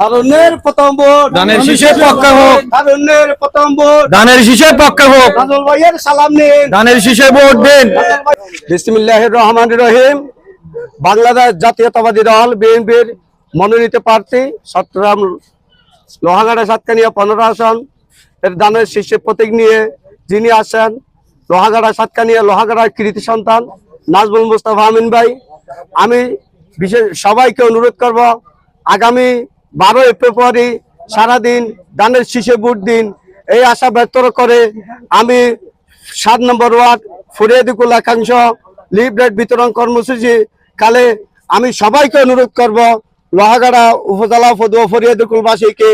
তারুণ্যের প্রথম ভোট ধানের শীষের পক্ষে হোক। তারুণ্যের প্রথম ভোট ধানের শীষের পক্ষে হোক। নাজমুল ভাইয়ের সালাম নিন। ধানের শীষে ভোট দিন। বিসমিল্লাহির রহমানির রহিম। বাংলাদেশ জাতীয়তাবাদী দল বিএনপির মনোনীত প্রার্থী চট্টগ্রাম লোহাগাড়া সাতকানিয়া 15 আসন এর ধানের শীর্ষে প্রতীক নিয়ে যিনি আসেন লোহাগাড়া সাতকানিয়া লোহাগাড়ার কৃতি সন্তান নাজমুল মুস্তাফা আমিন ভাই। আমি বিশেষ সবাইকে অনুরোধ করব, আগামী 12 ফেব্রুয়ারি সারাদিন ধানের শীষে ভোট দিন। এই আশা ব্যক্ত করে আমি 7 নম্বর ওয়ার্ড ফরিয়াদিকুল একাংশ লিফলেট বিতরণ কর্মসূচি কালে আমি সবাইকে অনুরোধ করব, লোহাগাড়া উপজেলা পদুয়া ফরিয়াদিকুলবাসীকে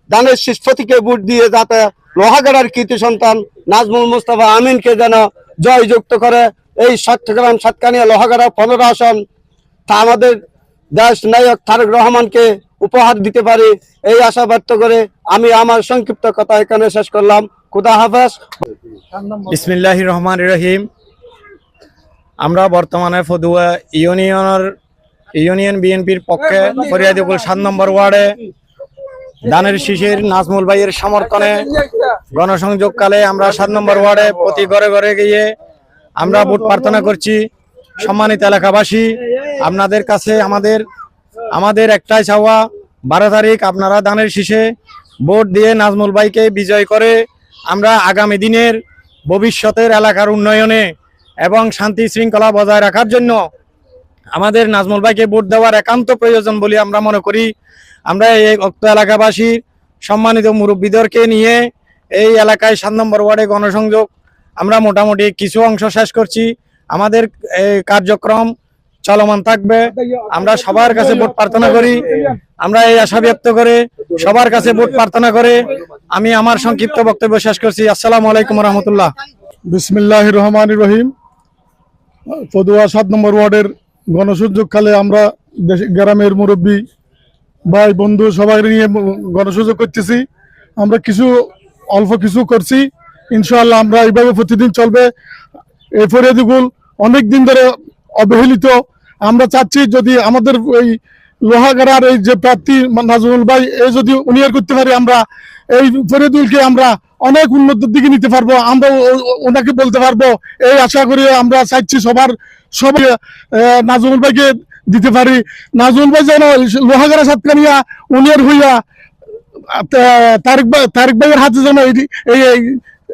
ধানের শীষ প্রতীকে ভোট দিয়ে যাতে লোহাগাড়ার কৃতি সন্তান নাজমুল মুস্তাফা আমিনকে যেন জয়যুক্ত করে এই চট্টগ্রাম সাতকানিয়া লোহাগাড়া 15 আসন তা আমাদের দেশ নায়ক তারেক রহমানকে উপহার দিতে পারি, এই আশা ব্যক্ত করে আমি আমার সংক্ষিপ্ত কথা এখানে শেষ করলাম। খুদা হাফেজ। বিসমিল্লাহির রহমানির রহিম। আমরা বর্তমানে ফদুয়া ইউনিয়ন বিএনপির পক্ষে ফরিয়াদিকুল 7 নম্বর ওয়ার্ডে ধানের শীষের নাজমুল ভাইয়ের সমর্থনে গণসংযোগকালে আমরা 7 নম্বর ওয়ার্ডে প্রতি ঘরে ঘরে গিয়ে আমরা ভোট প্রার্থনা করছি। সম্মানিত এলাকাবাসী, আপনাদের কাছে আমাদের একটাই চাওয়া, 12 তারিখ আপনারা ধানের শীষে ভোট দিয়ে নাজমুল ভাইকে বিজয় করে আমরা আগামী দিনের ভবিষ্যতের এলাকার উন্নয়নে এবং শান্তি শৃঙ্খলা বজায় রাখার জন্য আমাদের নাজমুল ভাইকে ভোট দেওয়ার একান্ত প্রয়োজন বলে আমরা মনে করি। আমরা এই উক্ত এলাকাবাসী সম্মানিত মুরব্বীদেরকে নিয়ে এই এলাকায় 7 নম্বর ওয়ার্ডে গণসংযোগ আমরা মোটামুটি কিছু অংশ শেষ করছি। আমাদের কার্যক্রম চলমান থাকবে। আমরা সবার কাছে ভোট প্রার্থনা করি, আমরা এই আশা ব্যক্ত করে সবার কাছে ভোট প্রার্থনা করে আমি আমার সংক্ষিপ্ত বক্তব্য শেষ করছি। আসসালামু আলাইকুম রহমতুল্লাহ। বিসমিল্লাহির রহমানির রহিম। পদুয়া 7 নম্বর ওয়ার্ডের গণসংযোগকালে আমরা গ্রামের মুরব্বী ভাই বন্ধু সবাই নিয়ে গণসংযোগ করতেছি। আমরা অল্প কিছু করছি, ইনশাআল্লাহ আমরা এইভাবে প্রতিদিন চলবে। এই ফরিয়াদিকুল অনেক দিন ধরে অবহেলিত। আমরা চাচ্ছি যদি আমাদের ওই লোহাগাড়ার এই যে প্রার্থী নাজমুল ভাই এই যদি উনিয়ার করতে পারি, আমরা এই ফরিয়াদিকুলকে আমরা অনেক উন্নতির দিকে নিতে পারবো, আমরা ওনাকে বলতে পারবো। এই আশা করি আমরা চাইছি সবাই নাজমুল ভাইকে দিতে পারি। নাজমুল ভাই যেন লোহাগাড়া সাতকানিয়া উনিয়ার হইয়া তারেক ভাইয়ের হাতে যেন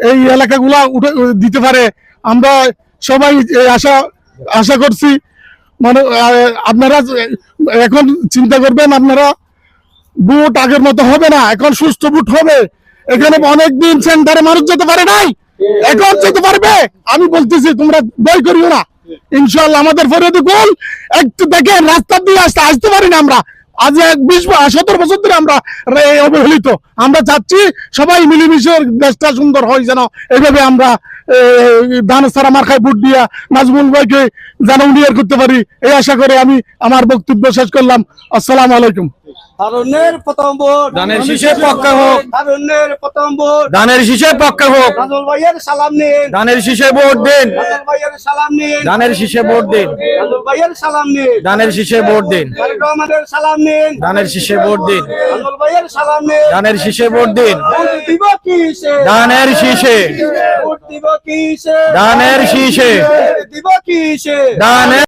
এই এলাকাগুলা দিতে পারে, আমরা সবাই এই আশা করছি। মানে আপনারা এখন চিন্তা করবেন, আপনারা ভোট আগের মতো হবে না, এখন সুস্থ ভোট হবে। এখানে অনেকদিন সেন্টারে মানুষ যেতে পারে নাই, এখন যেতে পারবে। আমি বলতেছি তোমরা ভয় করিও না, ইনশাআল্লাহ আমাদের ফরিয়াদিকুল একটু দেখেন রাস্তা দিয়ে আসতে পারি না আমরা আজ 20-17 বছর ধরে আমরা অবহেলিত। আমরা চাচ্ছি সবাই মিলেমিশে দেশটা সুন্দর হয়, যেন এইভাবে আমরা ধান সারা মার্কায় ভোট দিয়া নাজমুল ভাইকে যেন উনিয়ার করতে পারি, এই আশা করে আমি আমার বক্তব্য শেষ করলাম। আসসালামু আলাইকুম। তারুণ্যের প্রথম ভোট ধানের শীষের পক্ষে হোক। তারুণ্যের প্রথম ভোট ধানের শীষের পক্ষে হোক। নাজমুল ভাইয়ের সালাম নিন। ধানের শীষে ভোট দিন। নাজমুল ভাইয়ের সালাম নিন। ধানের শীষে ভোট দিন। নাজমুল ভাইয়ের সালাম নিন। ধানের শীষে ভোট দিন। তারেক রহমানের সালাম নিন। ধানের শীষে ভোট দিন। নাজমুল ভাইয়ের সালাম নিন। ধানের শীষে ভোট দিন। ভোট দিব কিসে? ধানের শীষে। ভোট দিব কিসে? ধানের শীষে। দিব কিসে? ধানের